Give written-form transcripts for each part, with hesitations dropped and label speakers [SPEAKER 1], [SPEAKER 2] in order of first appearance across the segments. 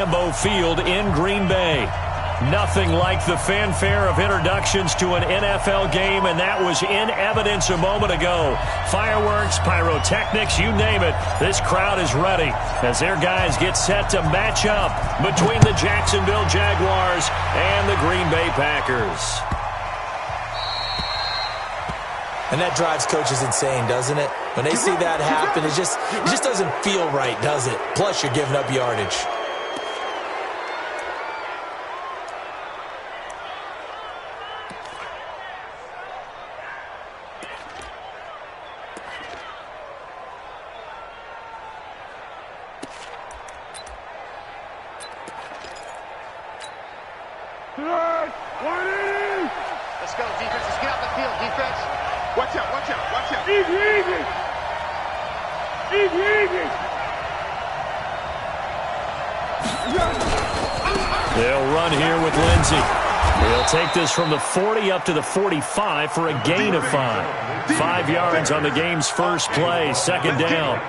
[SPEAKER 1] Lambeau Field in Green Bay. Nothing like the fanfare of introductions to an NFL game, and that was in evidence a moment ago. Fireworks, pyrotechnics, you name it. This crowd is ready as their guys get set to match up between the Jacksonville Jaguars and the Green Bay Packers.
[SPEAKER 2] And that drives coaches insane, doesn't it? When they see that happen, it just doesn't feel right, does it? Plus, you're giving up yardage.
[SPEAKER 3] Let's go, defense. Let's get out the field, defense. Watch out, watch out, watch out. Easy, easy. Easy, easy.
[SPEAKER 1] They'll run here with Lindsey. He'll take this from the 40 up to the 45 for a gain of 5. 5 yards on the game's first play, second down.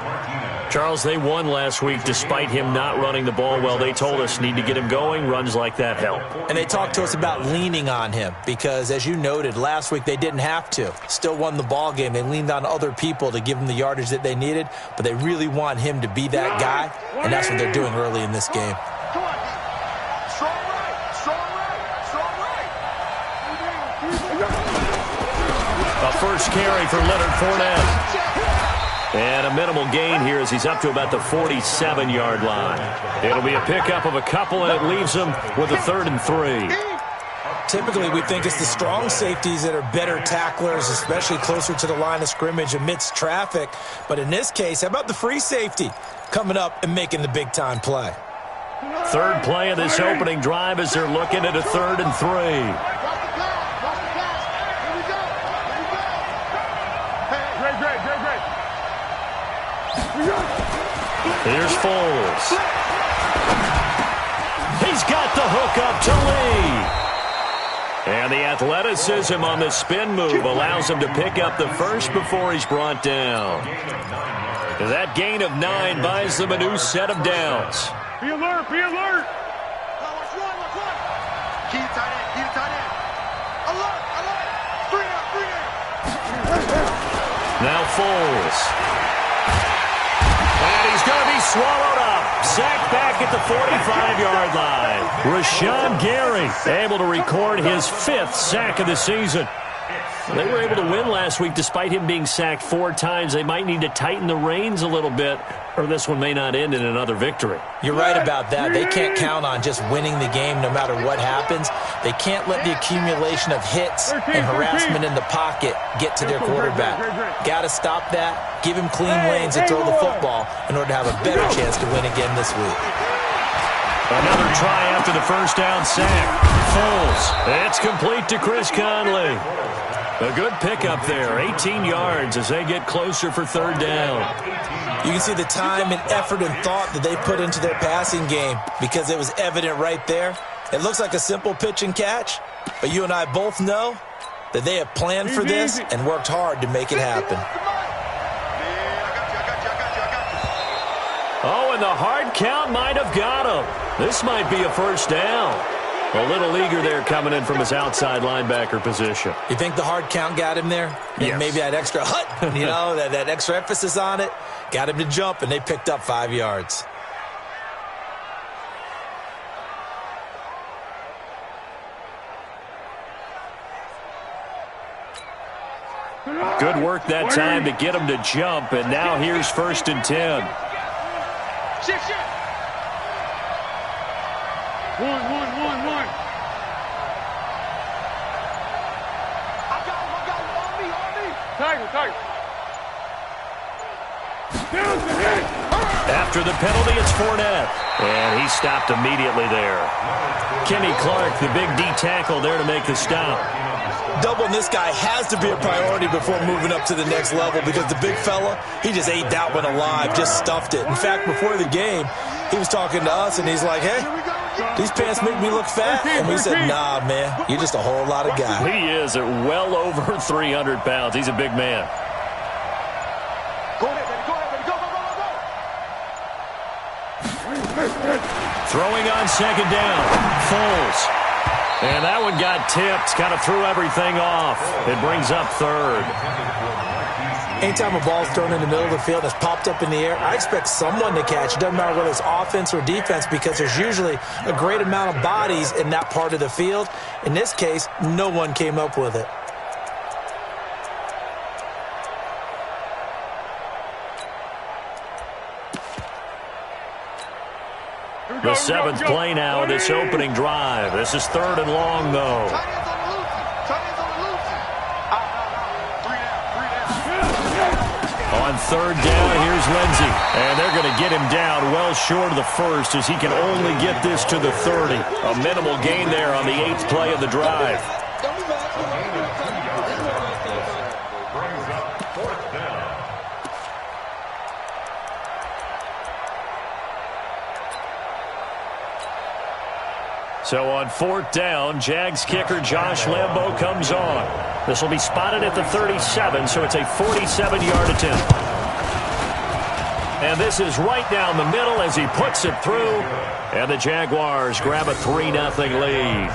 [SPEAKER 1] Charles, they won last week despite him not running the ball well. They told us need to get him going. Runs like that help.
[SPEAKER 2] And they talked to us about leaning on him because, as you noted, last week they didn't have to. Still won the ball game. They leaned on other people to give them the yardage that they needed, but they really want him to be that guy, and that's what they're doing early in this game.
[SPEAKER 3] Come on, strong right, strong right, strong right.
[SPEAKER 1] A first carry for Leonard Fournette. And a minimal gain here as he's up to about the 47-yard line. It'll be a pickup of a couple, and it leaves him with a 3rd and 3.
[SPEAKER 2] Typically, we think it's the strong safeties that are better tacklers, especially closer to the line of scrimmage amidst traffic. But in this case, how about the free safety coming up and making the big-time play?
[SPEAKER 1] Third play of this opening drive as they're looking at a 3rd and 3. Here's Foles. He's got the hook up to Lee. And the athleticism on the spin move allows him to pick up the first before he's brought down. That gain of 9 buys them a new set of downs.
[SPEAKER 3] Be alert, be alert. Watch one, watch one. Keep tight end, keep tight end. Alert, alert. 3 out.
[SPEAKER 1] Now Foles. And he's going to be swallowed up. Sacked back at the 45-yard line. Rashawn Gary able to record his 5th sack of the season. They were able to win last week despite him being sacked 4 times. They might need to tighten the reins a little bit, or this one may not end in another victory.
[SPEAKER 2] You're right about that. They can't count on just winning the game no matter what happens. They can't let the accumulation of hits and harassment in the pocket get to their quarterback. Got to stop that, give him clean lanes to throw the football in order to have a better chance to win again this week.
[SPEAKER 1] Another try after the first down sack. Foles. It's complete to Chris Conley. A good pickup there, 18 yards as they get closer for 3rd down.
[SPEAKER 2] You can see the time and effort and thought that they put into their passing game because it was evident right there. It looks like a simple pitch and catch, but you and I both know that they have planned for this and worked hard to make it happen.
[SPEAKER 1] Oh, and the hard count might have got him. This might be a first down. A little eager there coming in from his outside linebacker position.
[SPEAKER 2] You think the hard count got him there?
[SPEAKER 1] Yes.
[SPEAKER 2] Maybe that extra hut, you know, that extra emphasis on it, got him to jump, and they picked up 5 yards.
[SPEAKER 1] Good work that time to get him to jump, and now here's 1st and 10.
[SPEAKER 3] Shift, shift. One. I got him. On me. Tiger.
[SPEAKER 1] After the penalty, it's Fournette. And he stopped immediately there. Kenny Clark, the big D tackle there to make the stop.
[SPEAKER 2] Doubling this guy has to be a priority before moving up to the next level because the big fella, he just ate that one alive, just stuffed it. In fact, before the game, he was talking to us, and he's like, hey, these pants make me look fat. And we said, nah, man, you're just a whole lot of guy.
[SPEAKER 1] He is at well over 300 pounds. He's a big man.
[SPEAKER 3] Go ahead, baby. Go.
[SPEAKER 1] Throwing on second down. Foles. And that one got tipped. Kind of threw everything off. It brings up third.
[SPEAKER 2] Anytime a ball's thrown in the middle of the field that's popped up in the air, I expect someone to catch. It doesn't matter whether it's offense or defense because there's usually a great amount of bodies in that part of the field. In this case, no one came up with it.
[SPEAKER 1] The seventh play now of this opening drive. This is third and long, though. On third down, here's Lindsey. And they're going to get him down well short of the first as he can only get this to the 30. A minimal gain there on the 8th play of the drive. So on fourth down, Jags kicker Josh Lambo comes on. This will be spotted at the 37, so it's a 47-yard attempt. And this is right down the middle as he puts it through. And the Jaguars grab a 3-0 lead.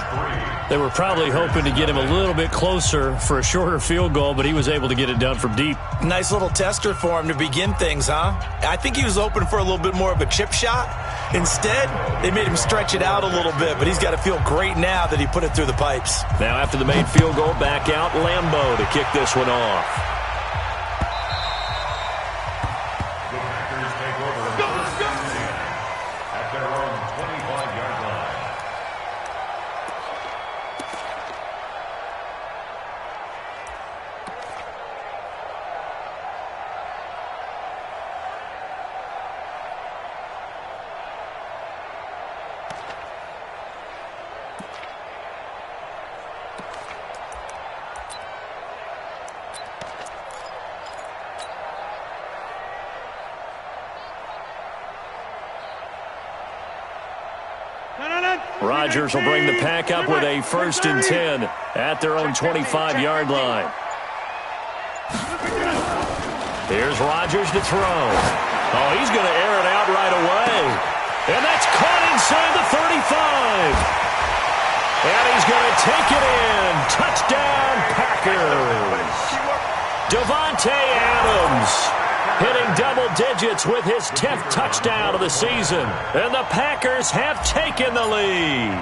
[SPEAKER 1] They were probably hoping to get him a little bit closer for a shorter field goal, but he was able to get it done from deep.
[SPEAKER 2] Nice little tester for him to begin things, huh? I think he was hoping for a little bit more of a chip shot. Instead, they made him stretch it out a little bit, but he's got to feel great now that he put it through the pipes.
[SPEAKER 1] Now after the made field goal, back out Lambo to kick this one off.
[SPEAKER 4] At their own 25-yard line.
[SPEAKER 1] Rodgers will bring the pack up with a 1st and 10 at their own 25-yard line. Here's Rodgers to throw. Oh, he's going to air it out right away. And that's caught inside the 35. And he's going to take it in. Touchdown, Packers. Davante Adams hitting double digits with his 10th touchdown of the season. And the Packers have taken the lead.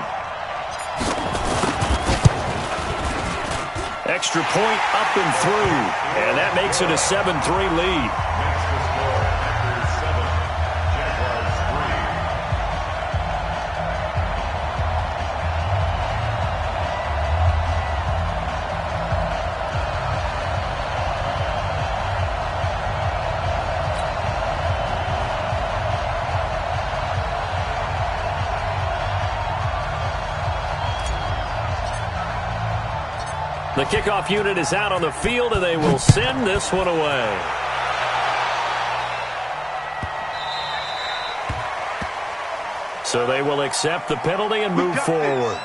[SPEAKER 1] Extra point up and through. And that makes it a 7-3 lead. The kickoff unit is out on the field, and they will send this one away. So they will accept the penalty and move forward.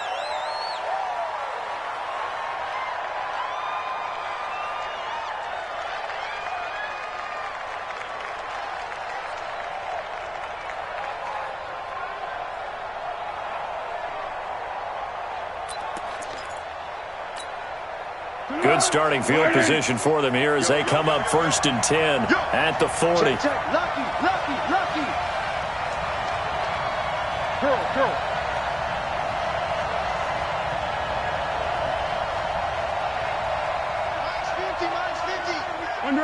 [SPEAKER 1] Good starting field position for them here as they come up 1st and 10 at the 40.
[SPEAKER 3] Lucky. Girl.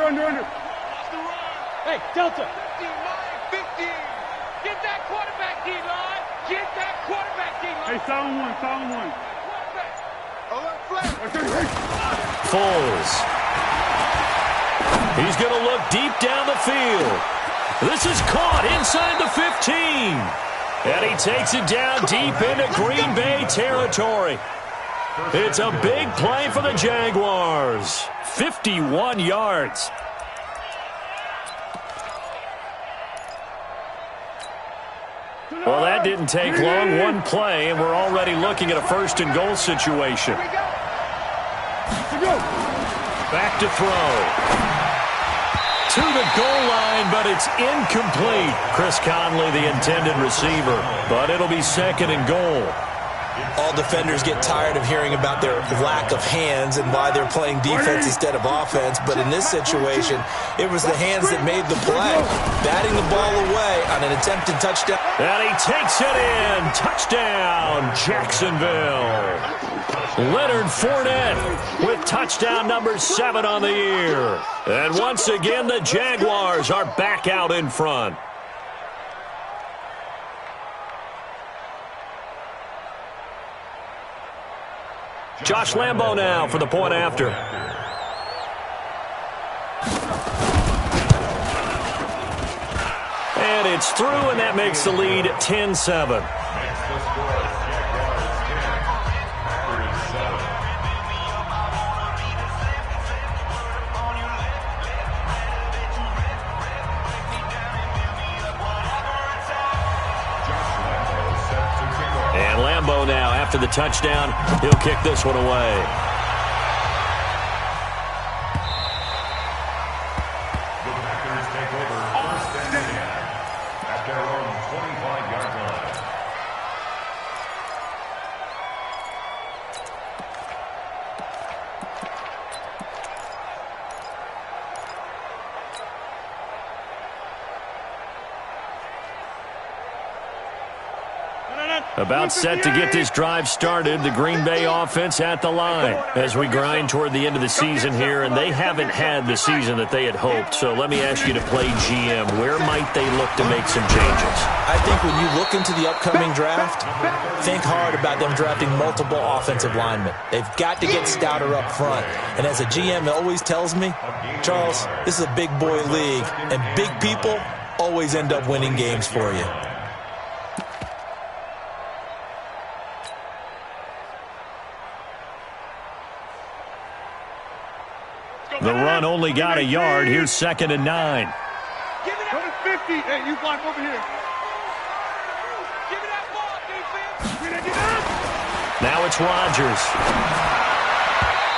[SPEAKER 3] Under. Hey, Delta.
[SPEAKER 5] 50. Get that quarterback, D-line. Get that quarterback, D-line.
[SPEAKER 3] Hey, sound one.
[SPEAKER 1] Foles. He's going to look deep down the field. This is caught inside the 15. And he takes it down deep into Green Bay territory. It's a big play for the Jaguars. 51 yards. Well, that didn't take long. One play, and we're already looking at a 1st and goal situation. Back to throw. to the goal line, but it's incomplete. Chris Conley, the intended receiver, but it'll be second and goal.
[SPEAKER 2] All defenders get tired of hearing about their lack of hands and why they're playing defense instead of offense. But in this situation, it was the hands that made the play. Batting the ball away on an attempted touchdown.
[SPEAKER 1] And he takes it in. Touchdown, Jacksonville. Leonard Fournette with touchdown number 7 on the year. And once again, the Jaguars are back out in front. Josh Lambo now for the point after. And it's through, and that makes the lead 10-7. And Lambo now, after the touchdown, he'll kick this one away.
[SPEAKER 4] The Packers take over first and 10 at their own 25-yard line.
[SPEAKER 1] About set to get this drive started, the Green Bay offense at the line as we grind toward the end of the season here, and they haven't had the season that they had hoped. So let me ask you to play GM. Where might they look to make some changes?
[SPEAKER 2] I think when you look into the upcoming draft, think hard about them drafting multiple offensive linemen. They've got to get stouter up front. And as a GM always tells me, Charles, this is a big boy league, and big people always end up winning games for you.
[SPEAKER 1] The run only got a yard. Here's 2nd and 9.
[SPEAKER 3] Give it up. 50. Hey, you block over here.
[SPEAKER 5] Give it that ball, defense.
[SPEAKER 1] Now it's Rodgers.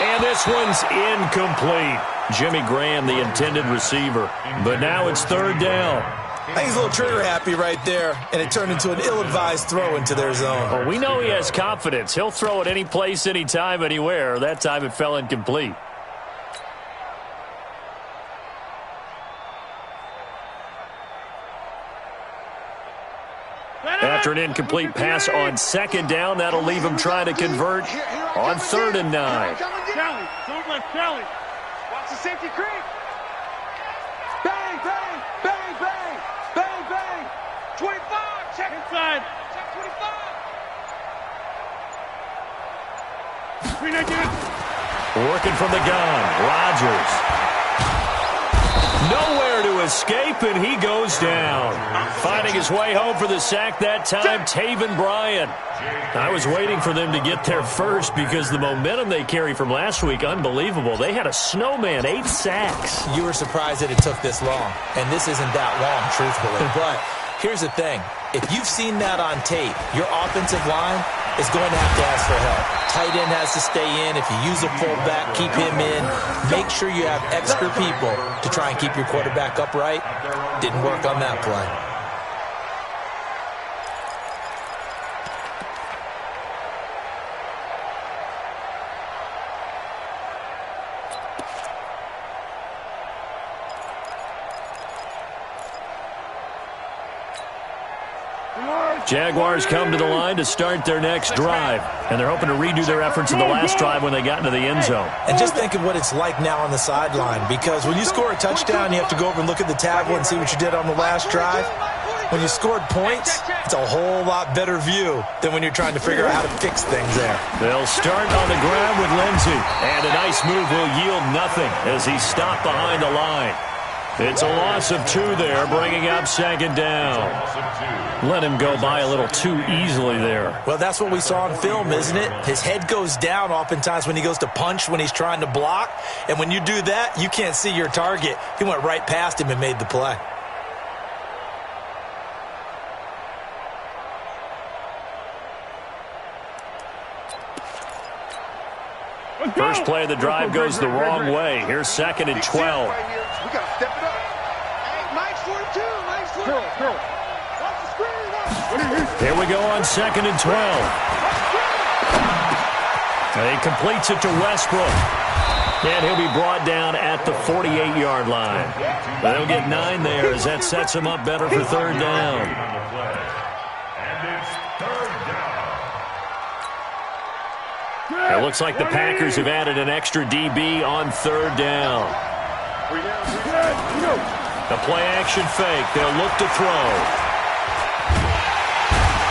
[SPEAKER 1] And this one's incomplete. Jimmy Graham, the intended receiver. But now it's 3rd down.
[SPEAKER 2] I think he's a little trigger happy right there, and it turned into an ill-advised throw into their zone.
[SPEAKER 1] Well, we know he has confidence. He'll throw it any place, anytime, anywhere. That time it fell incomplete. After an incomplete pass on 2nd down, that'll leave him trying to convert on 3rd and 9.
[SPEAKER 3] Kelly, don't let Kelly.
[SPEAKER 5] Watch the safety creep. Bang, bang, bang, bang, bang, bang. 25, check.
[SPEAKER 3] Inside.
[SPEAKER 5] Check 25.
[SPEAKER 1] Working from the gun, Rodgers. Nowhere to escape, and he goes down. Finding his way home for the sack that time, Taven Bryan. I was waiting for them to get there first because the momentum they carry from last week, unbelievable. They had a snowman, 8 sacks.
[SPEAKER 2] You were surprised that it took this long, and this isn't that long, truthfully. But here's the thing. If you've seen that on tape, your offensive line is going to have to ask for help. Tight end has to stay in. If you use a fullback, keep him in. Make sure you have extra people to try and keep your quarterback upright. Didn't work on that play.
[SPEAKER 1] Jaguars come to the line to start their next drive, and they're hoping to redo their efforts in the last drive when they got into the end zone.
[SPEAKER 2] And just think of what it's like now on the sideline, because when you score a touchdown, you have to go over and look at the tablet and see what you did on the last drive. When you scored points, it's a whole lot better view than when you're trying to figure out how to fix things there.
[SPEAKER 1] They'll start on the ground with Lindsey, and a nice move will yield nothing as he's stopped behind the line. It's a loss of 2 there, bringing up 2nd down. Let him go by a little too easily there.
[SPEAKER 2] Well, that's what we saw on film, isn't it? His head goes down oftentimes when he goes to punch, when he's trying to block. And when you do that, you can't see your target. He went right past him and made the play.
[SPEAKER 1] First play of the drive goes the wrong way. Here's 2nd and 12.
[SPEAKER 3] We got to step it up.
[SPEAKER 1] Here we go on 2nd and 12. He completes it to Westbrook. And he'll be brought down at the 48-yard line. They'll get 9 there as that sets him up better for 3rd down. It looks like the Packers have added an extra DB on 3rd down. The play-action fake. They'll look to throw.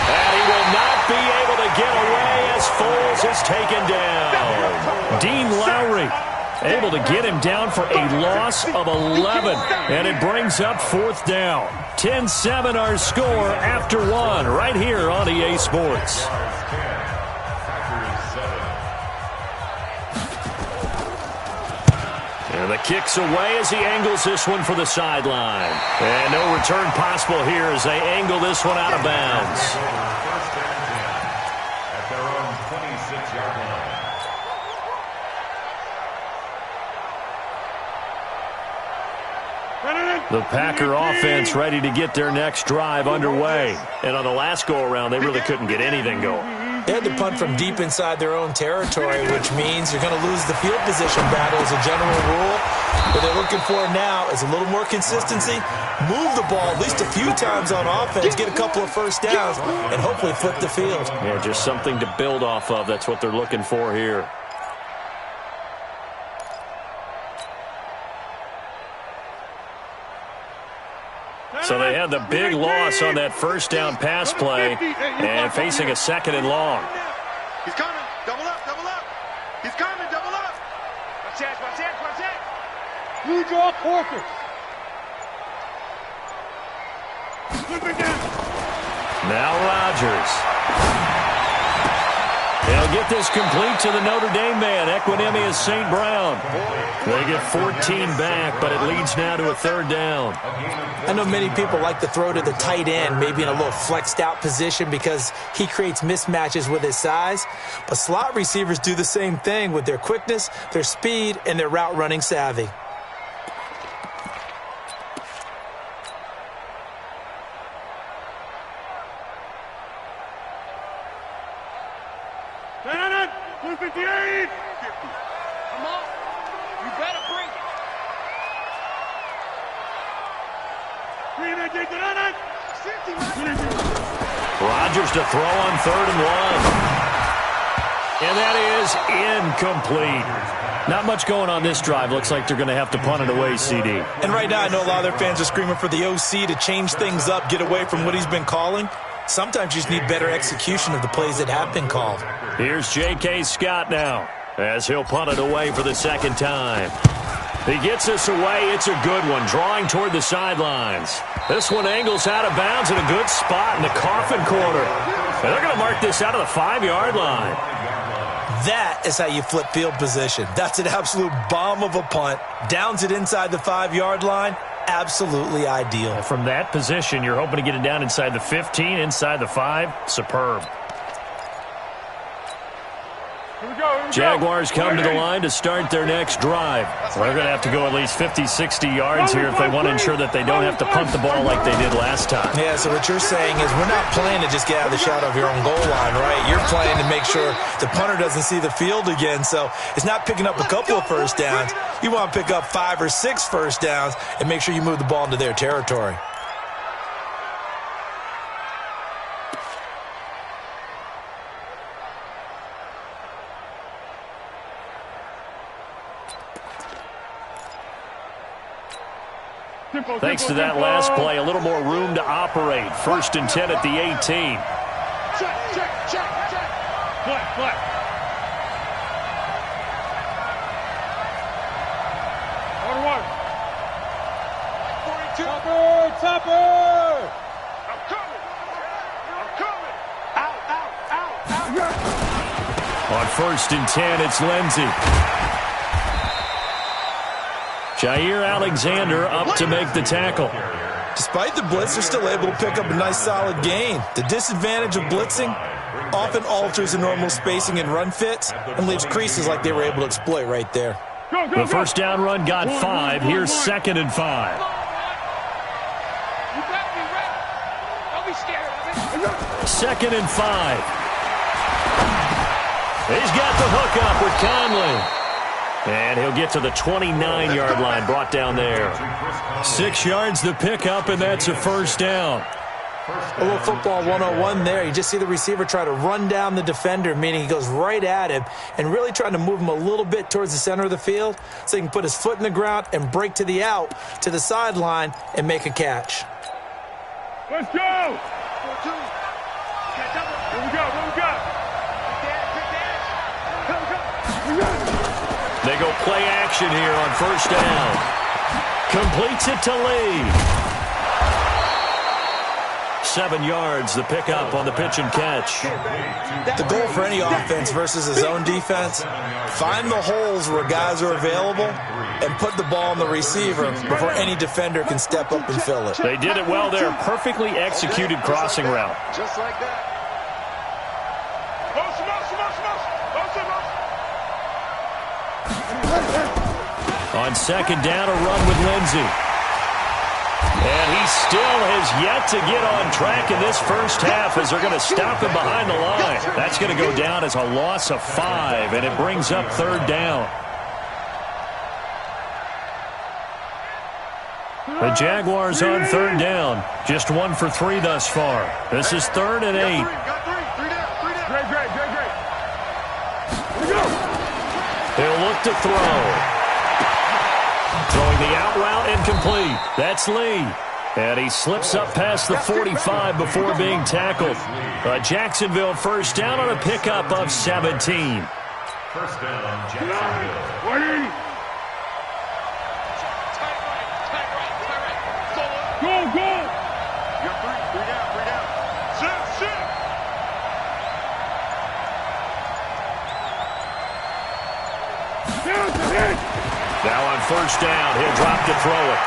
[SPEAKER 1] And he will not be able to get away as Foles is taken down. Dean Lowry able to get him down for a loss of 11. And it brings up 4th down. 10-7 our score after 1 right here on EA Sports. And the kick's away as he angles this one for the sideline. And no return possible here as they angle this one out of bounds.
[SPEAKER 4] At their own 26-yard line.
[SPEAKER 1] The Packer offense ready to get their next drive underway. And on the last go-around, they really couldn't get anything going.
[SPEAKER 2] They had to punt from deep inside their own territory, which means you're going to lose the field position battle as a general rule. What they're looking for now is a little more consistency, move the ball at least a few times on offense, get a couple of first downs, and hopefully flip the field.
[SPEAKER 1] Yeah, just something to build off of. That's what they're looking for here. So they had the big loss on that first down pass play and facing a 2nd and long.
[SPEAKER 3] He's coming. Double up, double up. He's coming, double up. Watch that, watch that, watch that.
[SPEAKER 5] Blue draw quarter.
[SPEAKER 1] Now Rodgers. They'll get this complete to the Notre Dame man, Equinemius St. Brown. They get 14 back, but it leads now to a 3rd down.
[SPEAKER 2] I know many people like to throw to the tight end, maybe in a little flexed out position because he creates mismatches with his size. But slot receivers do the same thing with their quickness, their speed, and their route running savvy.
[SPEAKER 1] Rodgers to throw on 3rd and 1. And that is incomplete. Not much going on this drive. Looks like they're going to have to punt it away, CD.
[SPEAKER 2] And right now I know a lot of their fans are screaming for the OC to change things up, get away from what he's been calling. Sometimes you just need better execution of the plays that have been called.
[SPEAKER 1] Here's J.K. Scott now as he'll punt it away for the 2nd time. He gets this away. It's a good one, drawing toward the sidelines. This one angles out of bounds in a good spot in the coffin corner. And they're going to mark this out of the 5-yard line.
[SPEAKER 2] That is how you flip field position. That's an absolute bomb of a punt. Downs it inside the 5-yard line. Absolutely ideal.
[SPEAKER 1] From that position, you're hoping to get it down inside the 15, inside the 5. Superb. Jaguars come to the line to start their next drive. They're going to have to go at least 50, 60 yards here if they want to ensure that they don't have to punt the ball like they did last time.
[SPEAKER 2] Yeah, so what you're saying is we're not playing to just get out of the shadow of your own goal line, right? You're playing to make sure the punter doesn't see the field again. So it's not picking up a couple of first downs. You want to pick up 5 or 6 first downs and make sure you move the ball into their territory.
[SPEAKER 1] Thanks to that last play, a little more room to operate. 1st and 10 at the 18.
[SPEAKER 3] Check, check, check, check. Flat. Order 1. 42. Topper! I'm coming! Out!
[SPEAKER 1] On 1st and 10, it's Lindsey. Jair Alexander up to make the tackle.
[SPEAKER 2] Despite the blitz, they're still able to pick up a nice solid gain. The disadvantage of blitzing often alters the normal spacing and run fits and leaves creases like they were able to exploit right there.
[SPEAKER 1] The first down run got 5. Here's 2nd and 5. 2nd and 5. He's got the hook up with Conley. And he'll get to the 29-yard line, brought down there. 6 yards the pickup, and that's a first down.
[SPEAKER 2] A little football 101 there. You just see the receiver try to run down the defender, meaning he goes right at him and really trying to move him a little bit towards the center of the field so he can put his foot in the ground and break to the out, to the sideline, and make a catch.
[SPEAKER 5] Let's go! 4-2. Here we go, here we go.
[SPEAKER 1] They go play action here on first down. Completes it to Lee. 7 yards, the pickup on the pitch and catch.
[SPEAKER 2] The goal for any offense versus his own defense, find the holes where guys are available and put the ball on the receiver before any defender can step up and fill it.
[SPEAKER 1] They did it well there. Perfectly executed crossing route.
[SPEAKER 5] Just like that.
[SPEAKER 1] On second down, a run with Lindsey. And he still has yet to get on track in this first half as they're going to stop him behind the line. That's going to go down as a loss of 5, and it brings up third down. The Jaguars on third down. Just 1 for 3 thus far. This is 3rd and 8. He'll look to throw. Throwing the out route incomplete. That's Lee. And he slips up past the 45 before being tackled. Jacksonville first down on a pickup of 17.
[SPEAKER 4] First down, Jacksonville.
[SPEAKER 5] Go! You got 3 down. Sit.
[SPEAKER 1] Now on first down, he'll drop to throw it.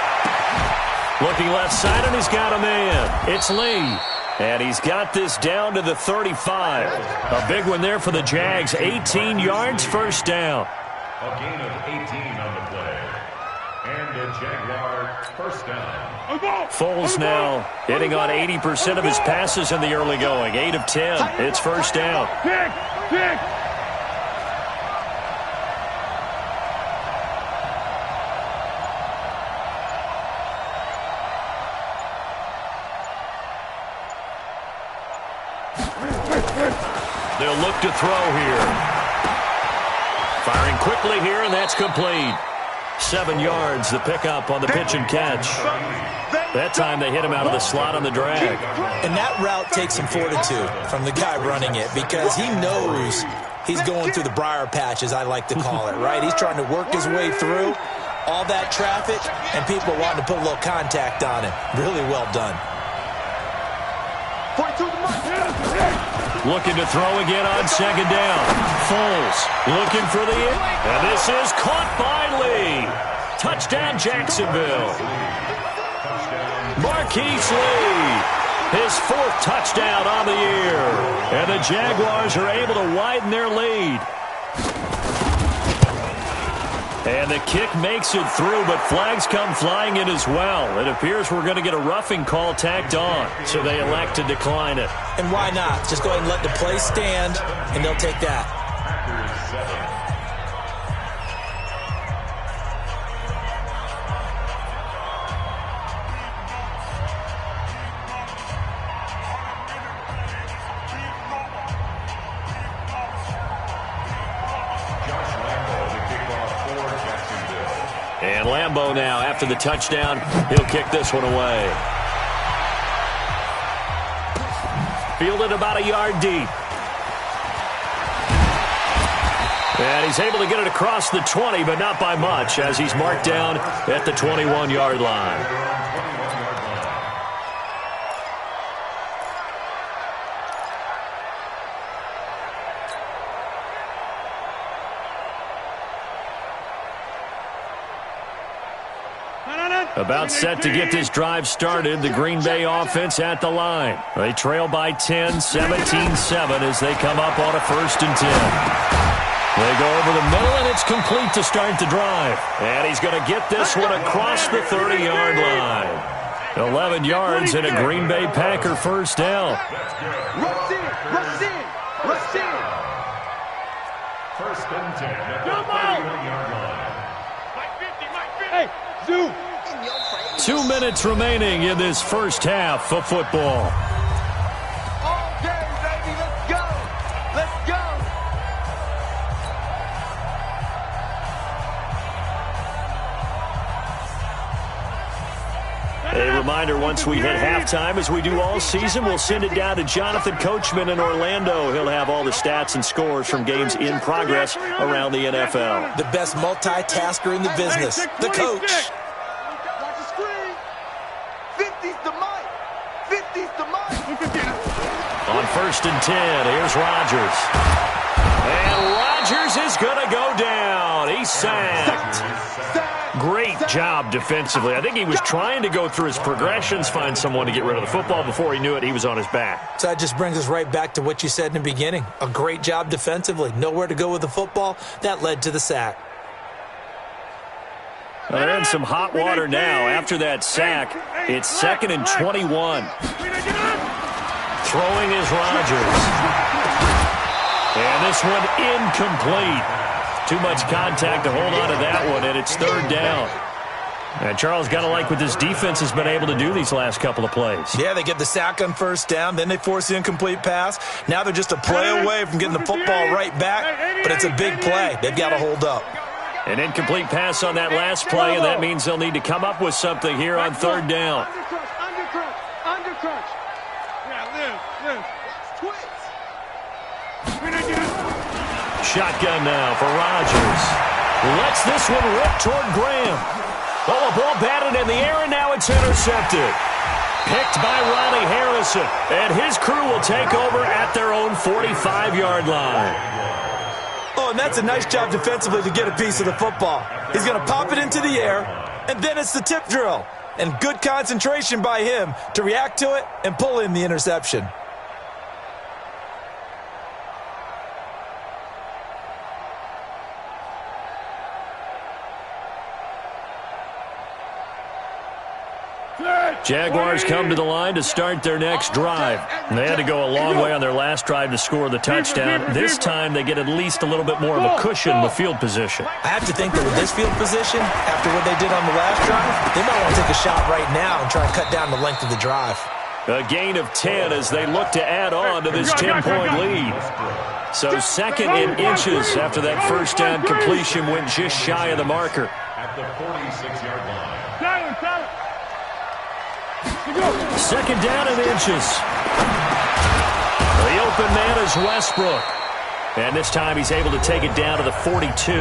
[SPEAKER 1] Looking left side, and he's got a man. It's Lee. And he's got this down to the 35. A big one there for the Jags. 18 yards, first down.
[SPEAKER 4] A gain of 18 on the play. And the Jaguar first down.
[SPEAKER 1] Foles now hitting on 80% of his passes in the early going. 8 of 10. It's first down.
[SPEAKER 5] Pick.
[SPEAKER 1] They'll look to throw here. Firing quickly here, and that's complete. 7 yards, the pickup on the pitch and catch. That time they hit him out of the slot on the drag.
[SPEAKER 2] And that route takes some fortitude from the guy running it because he knows he's going through the briar patch, as I like to call it, right? He's trying to work his way through all that traffic and people wanting to put a little contact on it. Really well done.
[SPEAKER 5] 42 to mark.
[SPEAKER 1] Looking to throw again on second down. Foles looking for the in. And this is caught by Lee. Touchdown, Jacksonville. Marquise Lee. His 4th touchdown on the year. And the Jaguars are able to widen their lead. And the kick makes it through, but flags come flying in as well. It appears we're going to get a roughing call tacked on, so they elect to decline it.
[SPEAKER 2] And why not? Just go ahead and let the play stand, and they'll take that.
[SPEAKER 1] And Lambeau now, after the touchdown, he'll kick this one away. Fielded about a yard deep. And he's able to get it across the 20, but not by much, as he's marked down at the 21-yard line. About set to get this drive started. The Green Bay offense at the line. They trail by 10, 17-7 as they come up on a 1st and 10. They go over the middle, and it's complete to start the drive. And he's going to get this one across the 30-yard line. 11 yards and a Green Bay Packer first down.
[SPEAKER 5] Rush in, rush in, rush in.
[SPEAKER 4] First and 10 at the 31-yard line.
[SPEAKER 5] Hey, zoom.
[SPEAKER 1] 2 minutes remaining in this first half of football.
[SPEAKER 5] All day, baby. Let's go. Let's go.
[SPEAKER 1] A reminder, once we hit halftime, as we do all season, we'll send it down to Jonathan Coachman in Orlando. He'll have all the stats and scores from games in progress around the NFL.
[SPEAKER 2] The best multitasker in the business, the coach.
[SPEAKER 5] Watch the screen. 50's the mic. 50's the mic.
[SPEAKER 1] On first and 10, here's Rodgers. And Rodgers is going to go down. He's sacked. Great job defensively. I think he was trying to go through his progressions, find someone to get rid of the football. Before he knew it, he was on his back.
[SPEAKER 2] So that just brings us right back to what you said in the beginning. A great job defensively. Nowhere to go with the football. That led to the sack.
[SPEAKER 1] Well, they're in some hot water now. After that sack, it's 2nd and 21. Throwing is Rodgers. And this one incomplete. Too much contact to hold on to that one, and it's 3rd down. And Charles, got to like what this defense has been able to do these last couple of plays.
[SPEAKER 2] Yeah, they get the sack on first down, then they force the incomplete pass. Now they're just a play away from getting the football right back, but it's a big play. They've got to hold up.
[SPEAKER 1] An incomplete pass on that last play, and that means they'll need to come up with something here on 3rd down.
[SPEAKER 5] Undercrunch. Yeah, live.
[SPEAKER 1] Shotgun now for Rodgers. Lets this one rip toward Graham. Oh, a ball batted in the air, and now it's intercepted. Picked by Ronnie Harrison, and his crew will take over at their own 45-yard line.
[SPEAKER 2] Oh, and that's a nice job defensively to get a piece of the football. He's going to pop it into the air, and then it's the tip drill. And good concentration by him to react to it and pull in the interception.
[SPEAKER 1] Jaguars come to the line to start their next drive. They had to go a long way on their last drive to score the touchdown. This time they get at least a little bit more of a cushion with field position.
[SPEAKER 2] I have to think that with this field position, after what they did on the last drive, they might want to take a shot right now and try and cut down the length of the drive.
[SPEAKER 1] A gain of 10 as they look to add on to this 10-point lead. So 2nd in inches after that first down completion went just shy of the marker.
[SPEAKER 4] At the 46-yard line.
[SPEAKER 1] 2nd down in inches. The open man is Westbrook. And this time he's able to take it down to the 42.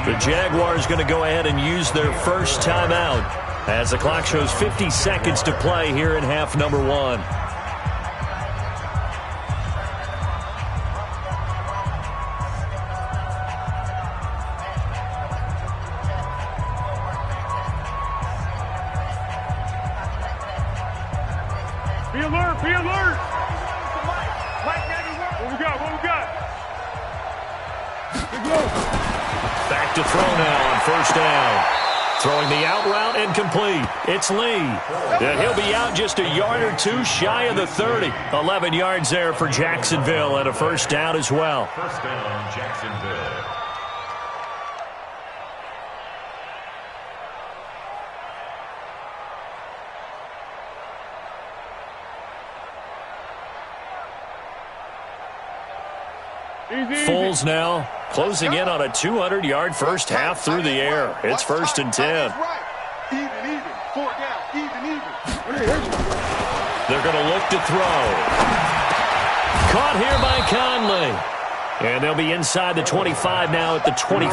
[SPEAKER 1] The Jaguars going to go ahead and use their first timeout as the clock shows 50 seconds to play here in half number 1.
[SPEAKER 3] Be alert, be alert. What we got?
[SPEAKER 1] Back to throw now on first down. Throwing the out route incomplete. It's Lee. And he'll be out just a yard or two shy of the 30. 11 yards there for Jacksonville and a first down as well.
[SPEAKER 4] First down, Jacksonville.
[SPEAKER 1] Foles now closing in on a 200-yard first half through the air. It's 1st and 10.
[SPEAKER 3] Even. 4 down. Even.
[SPEAKER 1] They're going to look to throw. Caught here by Conley. And they'll be inside the 25 now at the 24.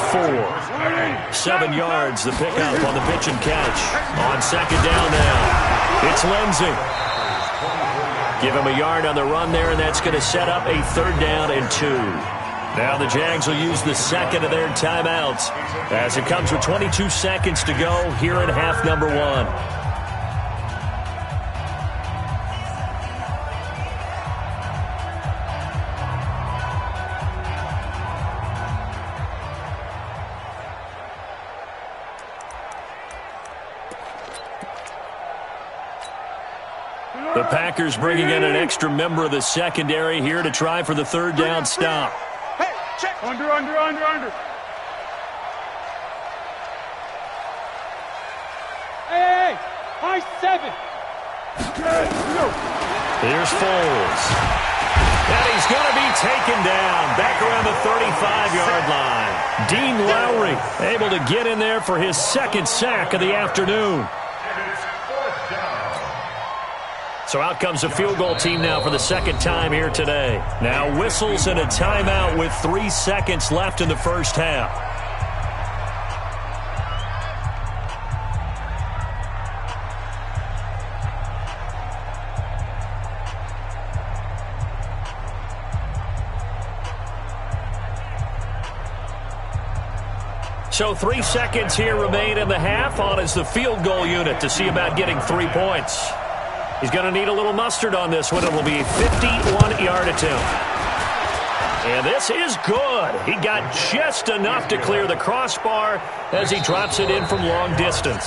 [SPEAKER 1] 7 yards, the pickup on the pitch and catch. On 2nd down now, it's Lindsey. Give him a yard on the run there, and that's going to set up a 3rd down and 2. Now the Jags will use the 2nd of their timeouts as it comes with 22 seconds to go here in half number 1. The Packers bringing in an extra member of the secondary here to try for the third down stop.
[SPEAKER 5] Hey, check. Under. Hey, high 7.
[SPEAKER 1] Here's Foles. And he's going to be taken down back around the 35-yard line. Dean Lowry able to get in there for his second sack of the afternoon. So out comes the field goal team now for the second time here today. Now whistles and a timeout with 3 seconds left in the first half. So 3 seconds here remain in the half on as the field goal unit to see about getting 3 points. He's going to need a little mustard on this one. It will be a 51-yard attempt. And this is good. He got just enough to clear the crossbar as he drops it in from long distance.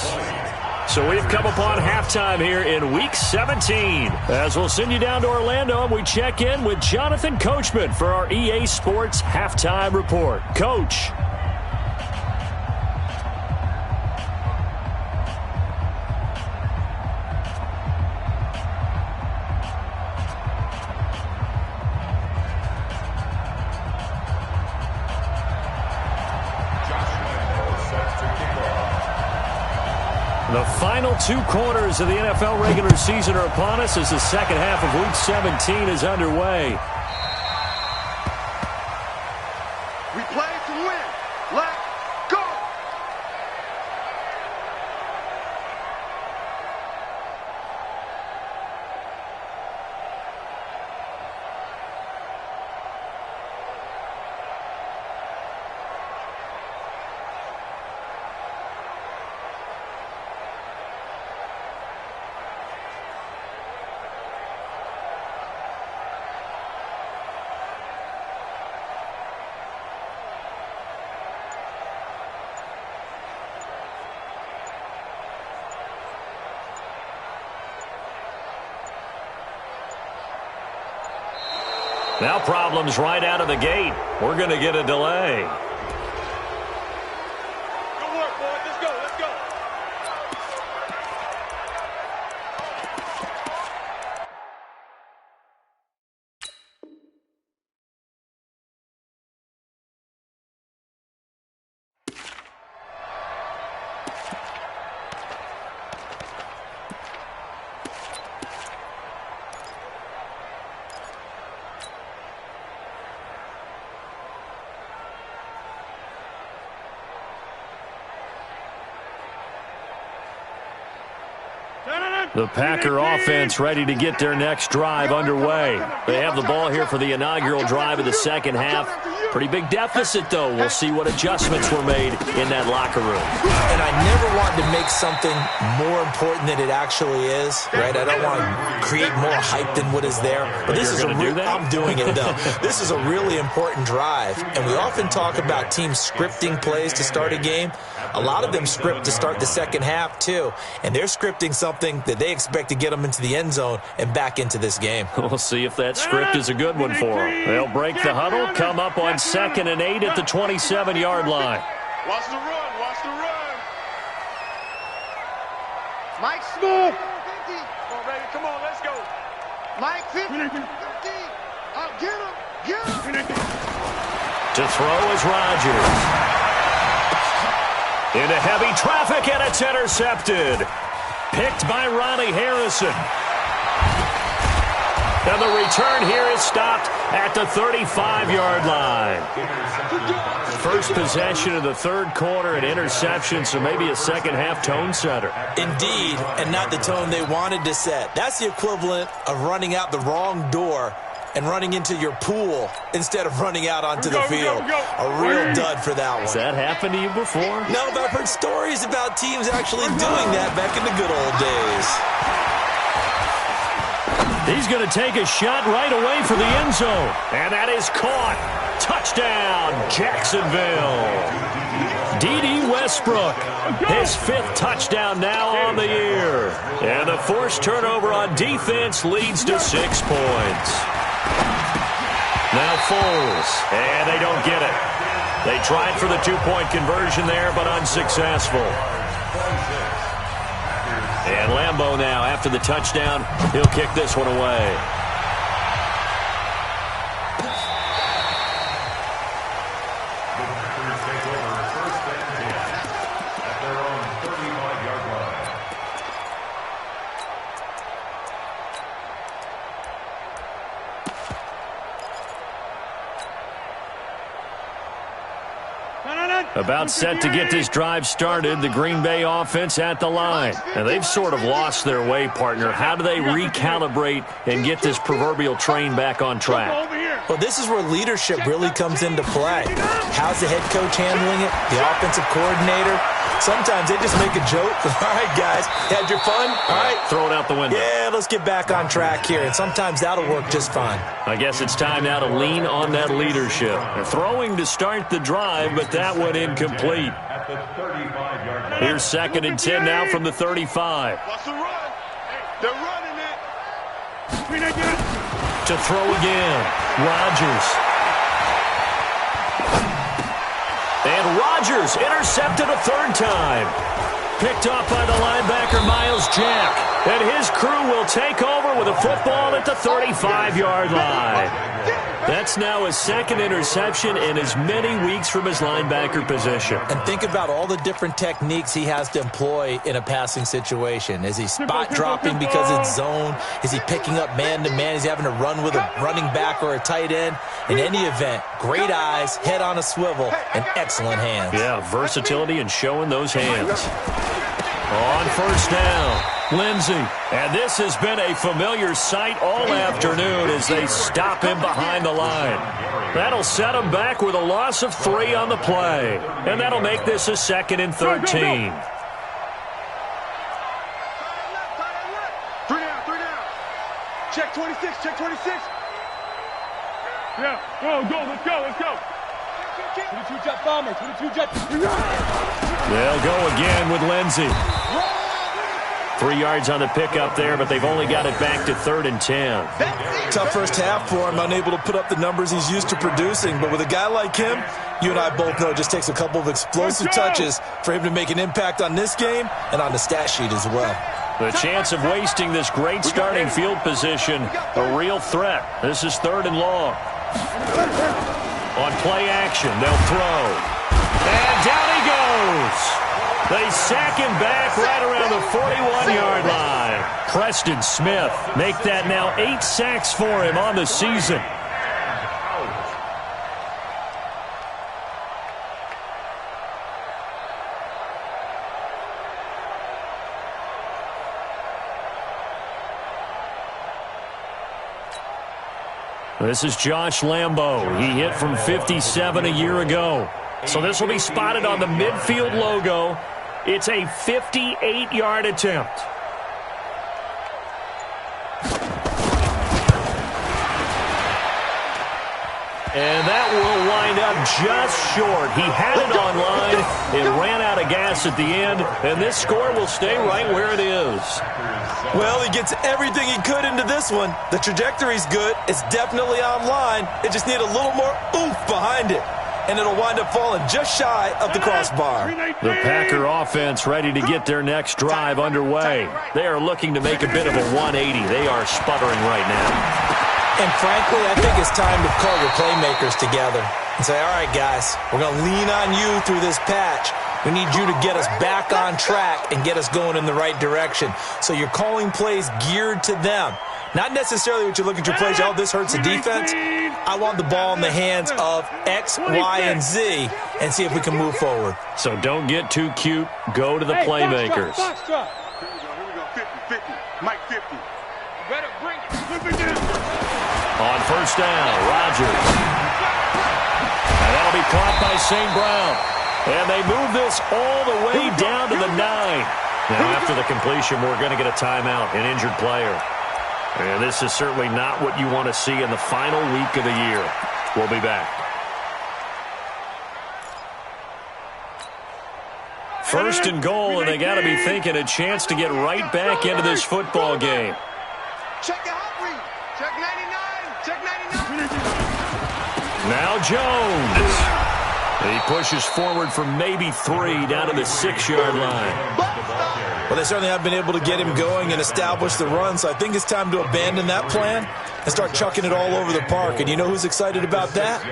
[SPEAKER 1] So we've come upon halftime here in Week 17. As we'll send you down to Orlando, and we check in with Jonathan Coachman for our EA Sports Halftime Report. Coach. The final 2 quarters of the NFL regular season are upon us as the second half of Week 17 is underway.
[SPEAKER 3] We play to win. Let's go.
[SPEAKER 1] Now problems right out of the gate. We're going to get a delay.
[SPEAKER 5] Good work, boys. Let's go.
[SPEAKER 1] The Packer offense ready to get their next drive underway. They have the ball here for the inaugural drive of the second half. Pretty big deficit, though. We'll see what adjustments were made in that locker room.
[SPEAKER 2] And I never want to make something more important than it actually is, right? I don't want to create more hype than what is there. But this is I'm doing it, though. This is a really important drive. And we often talk about teams scripting plays to start a game. A lot of them script to start the second half, too. And they're scripting something that they expect to get them into the end zone and back into this game.
[SPEAKER 1] We'll see if that script is a good one for them. They'll break the huddle, come up on 2nd and 8 at the 27-yard line.
[SPEAKER 3] Watch the run. Mike Smith.
[SPEAKER 5] Come on, Reagan. Come on, let's go.
[SPEAKER 3] Mike 50. Get him.
[SPEAKER 1] To throw is Rodgers. Into heavy traffic, and it's intercepted. Picked by Ronnie Harrison. And the return here is stopped at the 35-yard line. First possession of the third quarter, an interception, so maybe a second-half tone setter.
[SPEAKER 2] Indeed, and not the tone they wanted to set. That's the equivalent of running out the wrong door and running into your pool instead of running out onto the field. A real dud for that one.
[SPEAKER 1] Has that happened to you before?
[SPEAKER 2] No, but I've heard stories about teams actually doing that back in the good old days.
[SPEAKER 1] He's going to take a shot right away for the end zone. And that is caught. Touchdown, Jacksonville. D.D. Westbrook, his 5th touchdown now on the year. And the forced turnover on defense leads to 6 points. Now Foles, and they don't get it. They tried for the 2-point conversion there, but unsuccessful. And Lambeau now, after the touchdown, he'll kick this one away. About set to get this drive started, the Green Bay offense at the line. And they've sort of lost their way, partner. How do they recalibrate and get this proverbial train back on track?
[SPEAKER 2] Well, this is where leadership really comes into play. How's the head coach handling it? The offensive coordinator? Sometimes they just make a joke. All right, guys, had your fun? All right.
[SPEAKER 1] Throw it out the window.
[SPEAKER 2] Yeah, let's get back on track here. And sometimes that'll work just fine.
[SPEAKER 1] I guess it's time now to lean on that leadership. They're throwing to start the drive, but that one incomplete. Here's 2nd and 10 now from the 35.
[SPEAKER 3] They're running it.
[SPEAKER 1] To throw again, Rodgers. And Rodgers intercepted a 3rd time. Picked off by the linebacker, Miles Jack. And his crew will take over with a football at the 35-yard line. That's now his 2nd interception in as many weeks from his linebacker position.
[SPEAKER 2] And think about all the different techniques he has to employ in a passing situation. Is he spot dropping because it's zone? Is he picking up man-to-man? Is he having to run with a running back or a tight end? In any event, great eyes, head on a swivel, and excellent hands.
[SPEAKER 1] Yeah, versatility and showing those hands. On 1st down, Lindsey. And this has been a familiar sight all afternoon as they stop him behind the line. That'll set him back with a loss of 3 on the play. And that'll make this a 2nd and 13.
[SPEAKER 3] 3 down. Check 26, check 26. Yeah, go, let's go. 22 jet bomber, 22 jet.
[SPEAKER 1] They'll go again with Lindsey. 3 yards on the pickup there, but they've only got it back to 3rd and 10.
[SPEAKER 2] Tough first half for him, unable to put up the numbers he's used to producing. But with a guy like him, you and I both know it just takes a couple of explosive touches for him to make an impact on this game and on the stat sheet as well.
[SPEAKER 1] The chance of wasting this great starting field position, a real threat. This is 3rd and long. On play action, they'll throw. And down he goes. They sack him back right around the 41-yard line. Preston Smith make that now 8 sacks for him on the season. This is Josh Lambeau. He hit from 57 a year ago. So this will be spotted on the midfield logo. It's a 58-yard attempt. And that will wind up just short. He had it on line. It ran out of gas at the end, and this score will stay right where it is.
[SPEAKER 2] Well, he gets everything he could into this one. The trajectory's good. It's definitely online. It just needs a little more oomph behind it. And it'll wind up falling just shy of the crossbar.
[SPEAKER 1] The Packer offense ready to get their next drive underway. They are looking to make a bit of a 180. They are sputtering right now.
[SPEAKER 2] And frankly, I think it's time to call your playmakers together and say, all right, guys, we're going to lean on you through this patch. We need you to get us back on track and get us going in the right direction. So you're calling plays geared to them. Not necessarily what you look at your plays, oh, this hurts the defense. I want the ball in the hands of X, Y, and Z and see if we can move forward.
[SPEAKER 1] So don't get too cute. Go to the playmakers.
[SPEAKER 3] Here we go. 50. Mike 50. Better bring it. Look at this.
[SPEAKER 1] On 1st down, Rodgers. And that'll be caught by St. Brown. And they move this all the way down to the 9. Now after the completion, we're going to get a timeout, an injured player. And this is certainly not what you want to see in the final week of the year. We'll be back. First and goal, and they got to be thinking a chance to get right back into this football game.
[SPEAKER 5] Check the hot read. Check 99. Check 99.
[SPEAKER 1] Now Jones. He pushes forward for maybe 3 down to the 6-yard line.
[SPEAKER 2] Well, they certainly have been able to get him going and establish the run, so I think it's time to abandon that plan and start chucking it all over the park. And you know who's excited about that?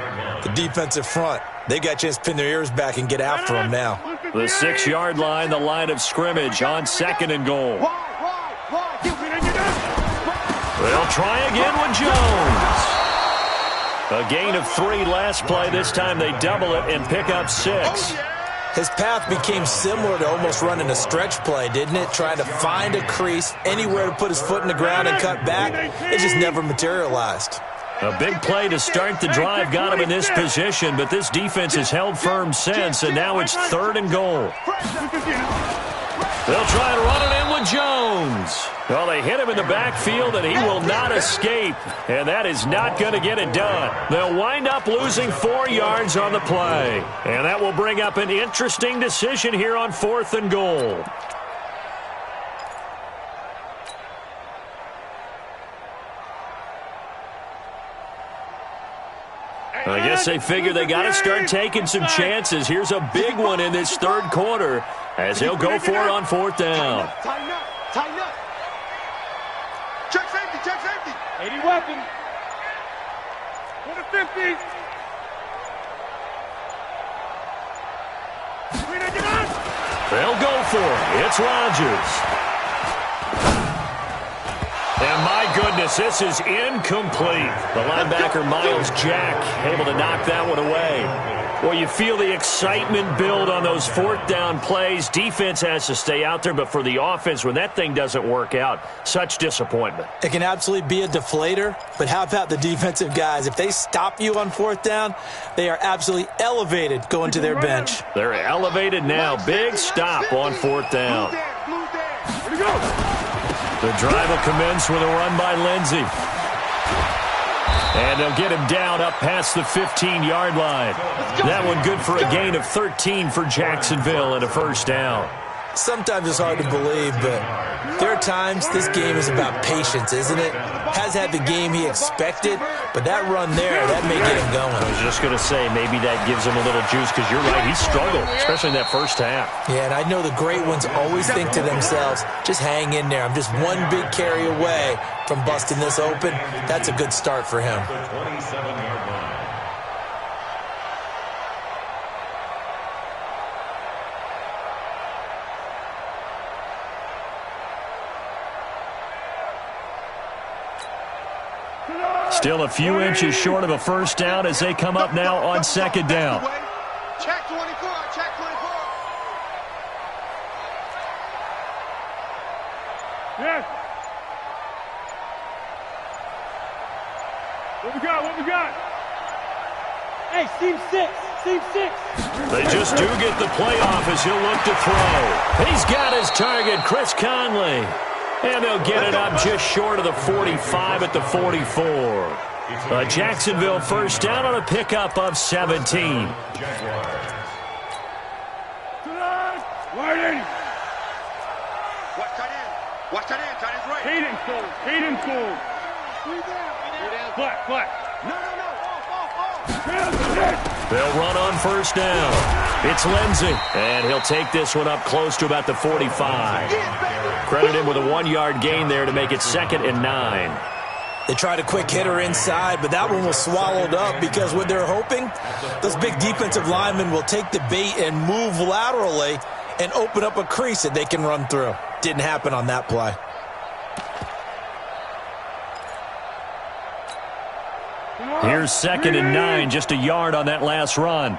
[SPEAKER 2] The defensive front. They got a chance to pin their ears back and get after him now.
[SPEAKER 1] The 6-yard line, the line of scrimmage on 2nd and goal. They'll try again with Jones. A gain of 3 last play. This time they double it and pick up 6.
[SPEAKER 2] His path became similar to almost running a stretch play, didn't it? Trying to find a crease, anywhere to put his foot in the ground and cut back. It just never materialized.
[SPEAKER 1] A big play to start the drive got him in this position, but this defense has held firm since, and now it's 3rd and goal. They'll try and run it in with Jones. Well, they hit him in the backfield, and he will not escape, and that is not going to get it done. They'll wind up losing 4 yards on the play, and that will bring up an interesting decision here on 4th and goal. I guess they figure they got to start taking some chances. Here's a big one in this 3rd quarter as they'll go for it on 4th down.
[SPEAKER 5] Tighten up. Tighten up. Check safety. Check safety.
[SPEAKER 3] 80 weapon. To the 50.
[SPEAKER 1] They'll go for it. It's Rodgers. And my goodness, this is incomplete. The linebacker, Miles Jack, able to knock that one away. Well, you feel the excitement build on those 4th down plays. Defense has to stay out there, but for the offense, when that thing doesn't work out, such disappointment.
[SPEAKER 2] It can absolutely be a deflator, but how about the defensive guys? If they stop you on 4th down, they are absolutely elevated going to their bench.
[SPEAKER 1] They're elevated now. Big stop on 4th down.
[SPEAKER 3] Here we go.
[SPEAKER 1] The drive will commence with a run by Lindsey. And they'll get him down up past the 15-yard line. That one good for a gain of 13 for Jacksonville and a 1st down.
[SPEAKER 2] Sometimes it's hard to believe, but there are times this game is about patience, isn't it? Has had the game he expected, but that run there, that may get him going.
[SPEAKER 1] I was just going to say, maybe that gives him a little juice, because you're right, he struggled, especially in that 1st half.
[SPEAKER 2] Yeah, and I know the great ones always think to themselves, just hang in there. I'm just one big carry away from busting this open. That's a good start for him.
[SPEAKER 4] The 27-yard line.
[SPEAKER 1] Still a few inches short of a 1st down as they come up now on 2nd down.
[SPEAKER 5] Check 24. Check 24.
[SPEAKER 3] Yes. What we got? What we got? Hey, seam 6. Seam 6.
[SPEAKER 1] They just do get the playoff as he'll look to throw. He's got his target, Chris Conley. And they'll get it up just short of the 45 at the 44. A Jacksonville 1st down on a pickup of 17.
[SPEAKER 3] Warding.
[SPEAKER 5] Watch tight end. Watch tight end. Tight end's right.
[SPEAKER 3] Hayden cold. Hayden cold. Flat, flat.
[SPEAKER 5] No. Off.
[SPEAKER 1] They'll run on 1st down. It's Lindsey, and he'll take this one up close to about the 45. Credit him with a 1-yard gain there to make it 2nd and 9.
[SPEAKER 2] They tried a quick hitter inside, but that one was swallowed up because what they're hoping, those big defensive linemen will take the bait and move laterally and open up a crease that they can run through. Didn't happen on that play.
[SPEAKER 1] Here's 2nd and 9, just a yard on that last run.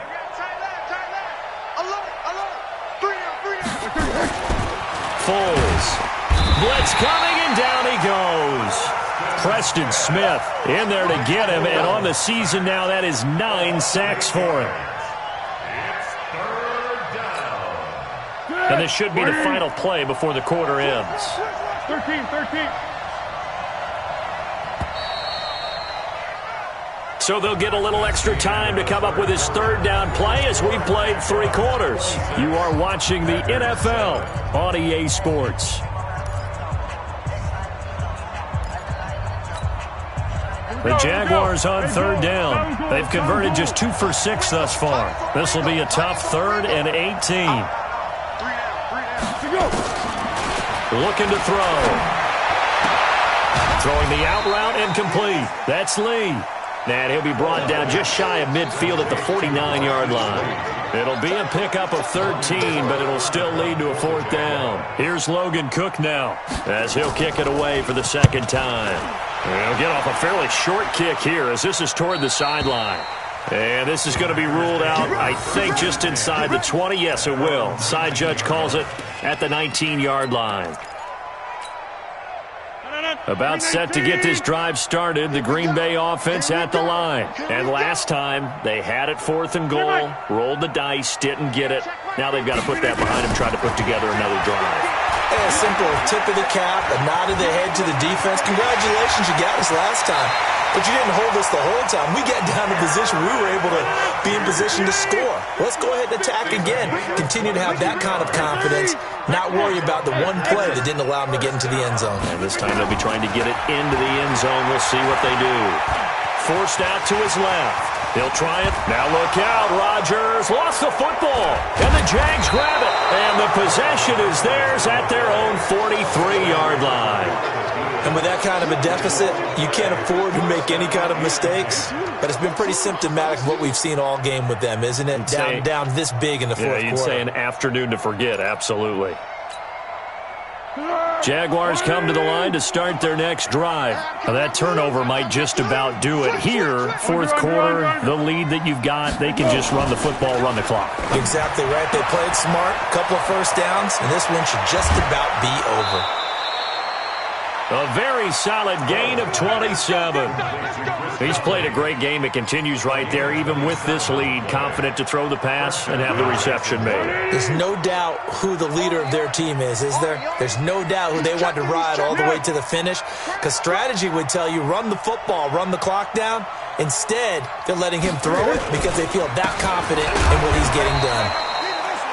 [SPEAKER 1] Foles. Blitz coming, and down he goes. Preston Smith in there to get him, and on the season now, that is 9 sacks for him.
[SPEAKER 4] It's 3rd down.
[SPEAKER 1] And this should be the final play before the quarter ends.
[SPEAKER 3] 13.
[SPEAKER 1] So they'll get a little extra time to come up with his third down play as we played 3 quarters. You are watching the NFL on EA Sports. The Jaguars on third down. They've converted just 2 for 6 thus far. This will be a tough 3rd and 18. Looking to throw. Throwing the out route and complete. That's Lee. And he'll be brought down just shy of midfield at the 49-yard line. It'll be a pickup of 13, but it'll still lead to a 4th down. Here's Logan Cook now as he'll kick it away for the 2nd time. He'll get off a fairly short kick here as this is toward the sideline. And this is going to be ruled out, I think, just inside the 20. Yes, it will. Side judge calls it at the 19-yard line. About set to get this drive started, the Green Bay offense at the line. And last time, they had it 4th and goal, rolled the dice, didn't get it. Now they've got to put that behind them, try to put together another drive.
[SPEAKER 2] A simple tip of the cap, a nod of the head to the defense. Congratulations, you got us last time. But you didn't hold us the whole time. We got down to position. We were able to be in position to score. Let's go ahead and attack again. Continue to have that kind of confidence. Not worry about the one play that didn't allow them to get into the end zone.
[SPEAKER 1] And this time they'll be trying to get it into the end zone. We'll see what they do. Forced out to his left. He'll try it. Now look out. Rodgers lost the football. And the Jags grab it. And the possession is theirs at their own 43-yard line.
[SPEAKER 2] And with that kind of a deficit, you can't afford to make any kind of mistakes. But it's been pretty symptomatic of what we've seen all game with them, isn't it? Down this big in the fourth quarter.
[SPEAKER 1] You'd say an afternoon to forget, absolutely. Jaguars come to the line to start their next drive. Now that turnover might just about do it here. 4th quarter, the lead that you've got, they can just run the football, run the clock.
[SPEAKER 2] Exactly right. They played smart, couple of first downs, and this one should just about be over.
[SPEAKER 1] A very solid gain of 27. He's played a great game. It continues right there, even with this lead, confident to throw the pass and have the reception made.
[SPEAKER 2] There's no doubt who the leader of their team is there? There's no doubt who they want to ride all the way to the finish, because strategy would tell you run the football, run the clock down. Instead, they're letting him throw it because they feel that confident in what he's getting done.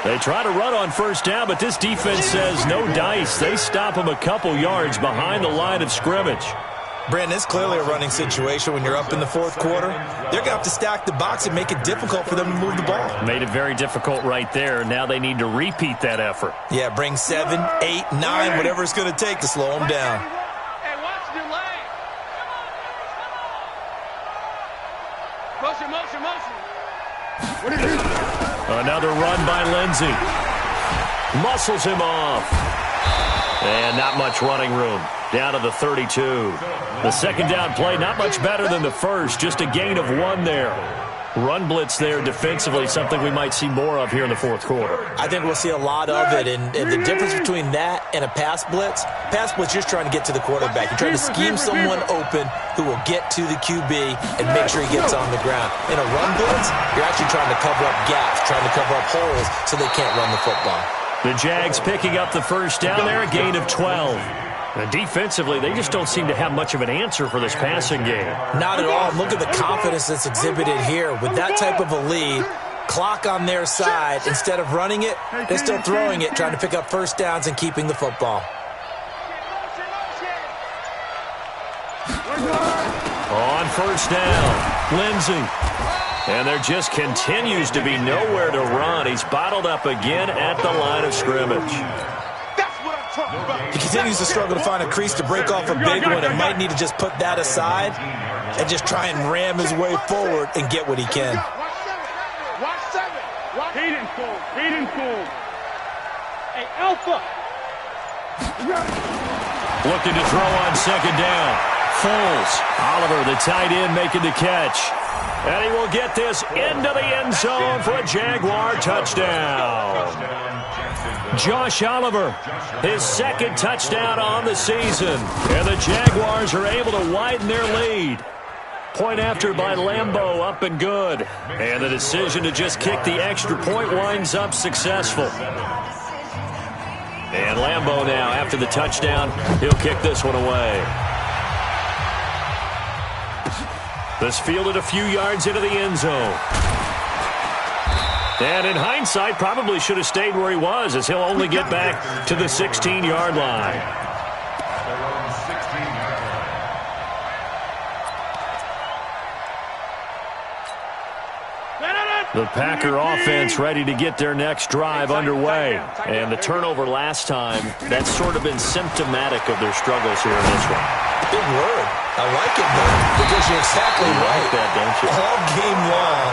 [SPEAKER 1] They try to run on first down, but this defense says no dice. They stop him a couple yards behind the line of scrimmage.
[SPEAKER 2] Brandon, it's clearly a running situation when you're up in the 4th quarter. They're going to have to stack the box and make it difficult for them to move the ball.
[SPEAKER 1] Made it very difficult right there. Now they need to repeat that effort.
[SPEAKER 2] Yeah, bring 7, 8, 9, whatever it's going to take to slow them down.
[SPEAKER 5] Hey, watch the leg. Motion, motion, motion.
[SPEAKER 3] What is it?
[SPEAKER 1] Another run by Lindsey. Muscles him off. And not much running room. Down to the 32. The 2nd down play, not much better than the first. Just a gain of 1 there. Run blitz there defensively, something we might see more of here in the 4th quarter.
[SPEAKER 2] I think we'll see a lot of it, and the difference between that and a pass blitz, you're just trying to get to the quarterback. You're trying to scheme someone open who will get to the QB and make sure he gets on the ground. In a run blitz, you're actually trying to cover up gaps, trying to cover up holes so they can't run the football.
[SPEAKER 1] The Jags picking up the first down there, a gain of 12. And defensively, they just don't seem to have much of an answer for this passing game.
[SPEAKER 2] Not at all. Look at the confidence that's exhibited here. With that type of a lead, clock on their side, instead of running it, they're still throwing it, trying to pick up first downs and keeping the football.
[SPEAKER 1] On first down, Lindsey. And there just continues to be nowhere to run. He's bottled up again at the line of scrimmage.
[SPEAKER 2] He continues to struggle to find a crease to break off a big one and might need to just put that aside and just try and ram his way forward and get what he can.
[SPEAKER 5] Watch 7.
[SPEAKER 3] Hayden Cole. Hey, Alpha.
[SPEAKER 1] Looking to throw on 2nd down. Foles. Oliver, the tight end, making the catch. And he will get this into the end zone for a Jaguar touchdown. Josh Oliver, his 2nd touchdown on the season. And the Jaguars are able to widen their lead. Point after by Lambeau, up and good. And the decision to just kick the extra point winds up successful. And Lambeau now, after the touchdown, he'll kick this one away. This fielded a few yards into the end zone. And in hindsight, probably should have stayed where he was, as he'll only get back to the 16-yard line. The Packer offense ready to get their next drive underway. And the turnover last time, that's sort of been symptomatic of their struggles here in this one.
[SPEAKER 2] Big word. I like it, though, because you're exactly right.
[SPEAKER 1] Like that, don't you?
[SPEAKER 2] All game long,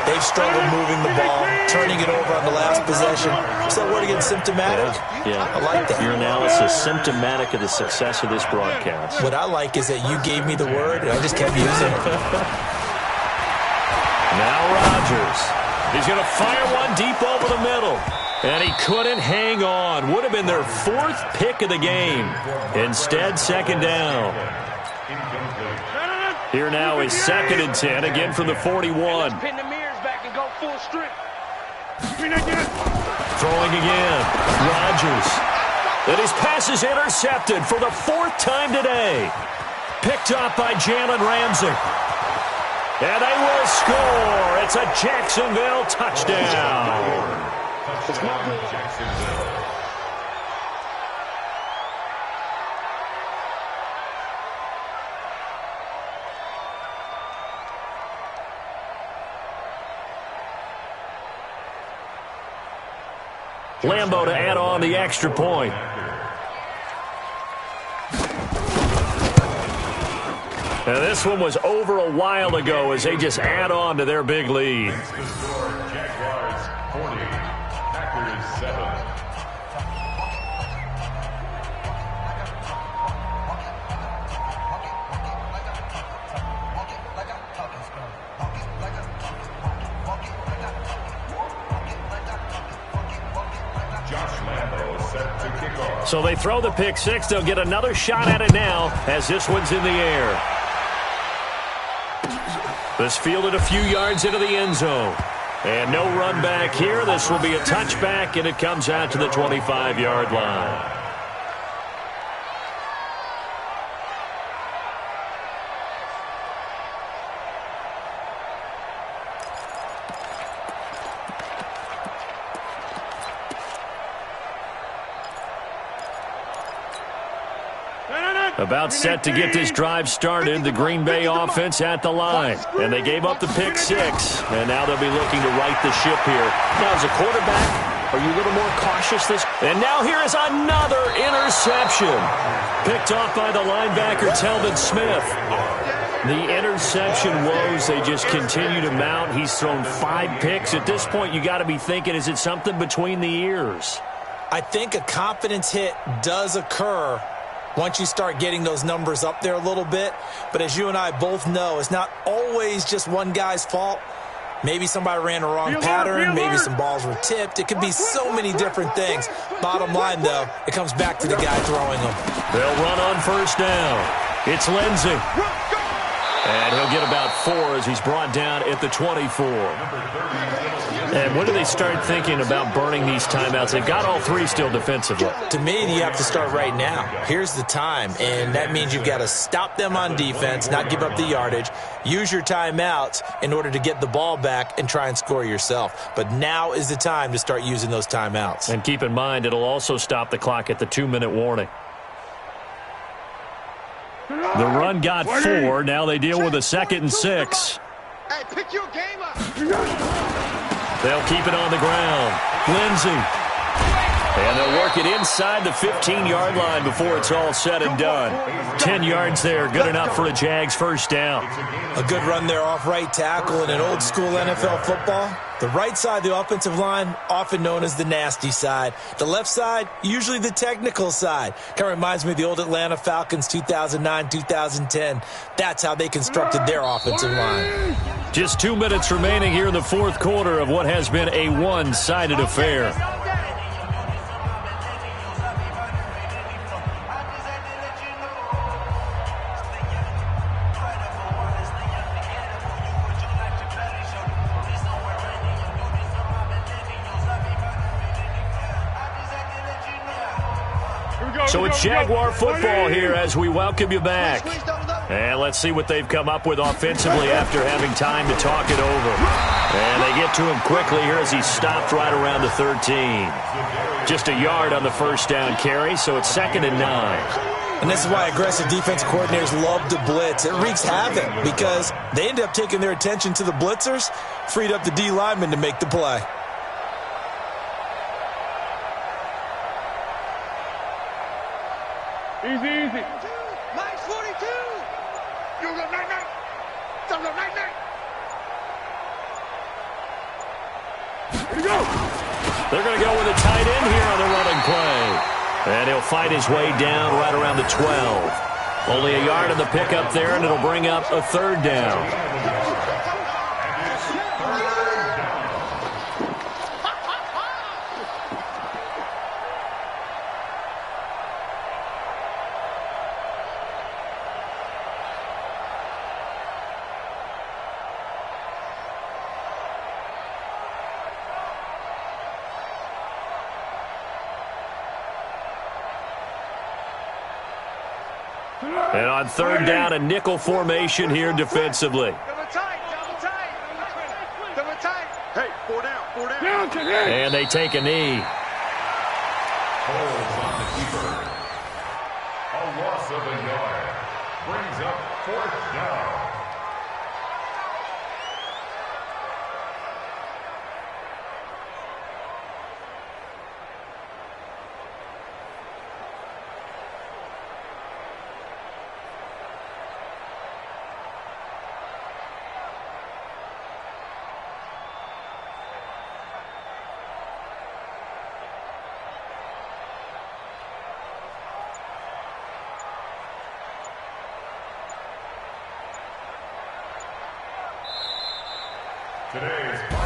[SPEAKER 2] they've struggled moving the ball, turning it over on the last possession. So that word again, symptomatic?
[SPEAKER 1] Yeah.
[SPEAKER 2] I like that.
[SPEAKER 1] Your analysis, symptomatic of the success of this broadcast.
[SPEAKER 2] What I like is that you gave me the word, and I just kept using it.
[SPEAKER 1] Now Rodgers. He's going to fire one deep over the middle. And he couldn't hang on. Would have been their 4th pick of the game. Instead, second down. Here now is 2nd and 10, again from the 41.
[SPEAKER 5] Pin the mirrors back and go full strip.
[SPEAKER 1] Throwing again. Rodgers. And his pass is intercepted for the 4th time today. Picked up by Jalen Ramsey. And they will score. It's a Jacksonville touchdown. Lambeau to add on the extra point. Now this one was over a while ago as they just add on to their big lead.
[SPEAKER 4] Jaguars 40, Packers 7.
[SPEAKER 1] So they throw the pick six. They'll get another shot at it now as this one's in the air. This fielded a few yards into the end zone. And no run back here. This will be a touchback, and it comes out to the 25-yard line. About set to get this drive started, the Green Bay offense at the line. And they gave up the pick six, and now they'll be looking to right the ship here. Now, as a quarterback, are you a little more cautious this? And now here is another interception. Picked off by the linebacker, Telvin Smith. The interception woes, they just continue to mount. He's thrown 5 picks. At this point, you got to be thinking, is it something between the ears?
[SPEAKER 2] I think a confidence hit does occur once you start getting those numbers up there a little bit. But as you and I both know, it's not always just one guy's fault. Maybe somebody ran a wrong pattern. Maybe some balls were tipped. It could be so many different things. Bottom line, though, it comes back to the guy throwing them.
[SPEAKER 1] They'll run on first down. It's Lindsey. And he'll get about 4 as he's brought down at the 24. And when do they start thinking about burning these timeouts? They've got all 3 still defensively.
[SPEAKER 2] To me, you have to start right now. Here's the time, and that means you've got to stop them on defense, not give up the yardage, use your timeouts in order to get the ball back and try and score yourself. But now is the time to start using those timeouts.
[SPEAKER 1] And keep in mind, it'll also stop the clock at the 2-minute warning. The run got 4. Now they deal with a 2nd and 6.
[SPEAKER 5] Hey, pick your game up.
[SPEAKER 1] They'll keep it on the ground. Lindsey. And they'll work it inside the 15-yard line before it's all said and done. 10 yards there, good enough for a Jags first down.
[SPEAKER 2] A good run there off right tackle in an old-school NFL football. The right side of the offensive line, often known as the nasty side. The left side, usually the technical side. Kind of reminds me of the old Atlanta Falcons 2009-2010. That's how they constructed their offensive line.
[SPEAKER 1] Just 2 minutes remaining here in the fourth quarter of what has been a one-sided affair. So it's Jaguar football here as we welcome you back. And let's see what they've come up with offensively after having time to talk it over. And they get to him quickly here as he stopped right around the 13. Just a yard on the first down carry, so it's 2nd and 9.
[SPEAKER 2] And this is why aggressive defensive coordinators love to blitz. It wreaks havoc because they end up taking their attention to the blitzers, freed up the D lineman to make the play.
[SPEAKER 3] Easy, easy.
[SPEAKER 5] Mike 42. You go night-night. Don't go night-night.
[SPEAKER 3] Here we go.
[SPEAKER 1] They're going to go with a tight end here on the running play. And he'll fight his way down right around the 12. Only a yard on the pickup there, and it'll bring up a 3rd down. And on 3rd down, a nickel formation here defensively.
[SPEAKER 5] Double tight, double tight. Double tight. Hey, 4 down, 4 down.
[SPEAKER 1] And they take a knee.
[SPEAKER 4] Holds on the keeper. A loss of a yard. Brings up 4th down.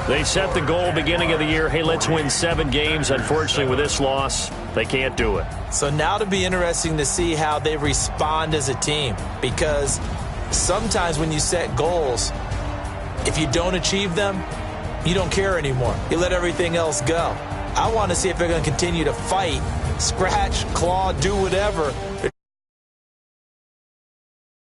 [SPEAKER 1] They set the goal beginning of the year, hey, let's win 7 games. Unfortunately, with this loss, they can't do it.
[SPEAKER 2] So now it'll be interesting to see how they respond as a team, because sometimes when you set goals, if you don't achieve them, you don't care anymore. You let everything else go. I want to see if they're going to continue to fight, scratch, claw, do whatever.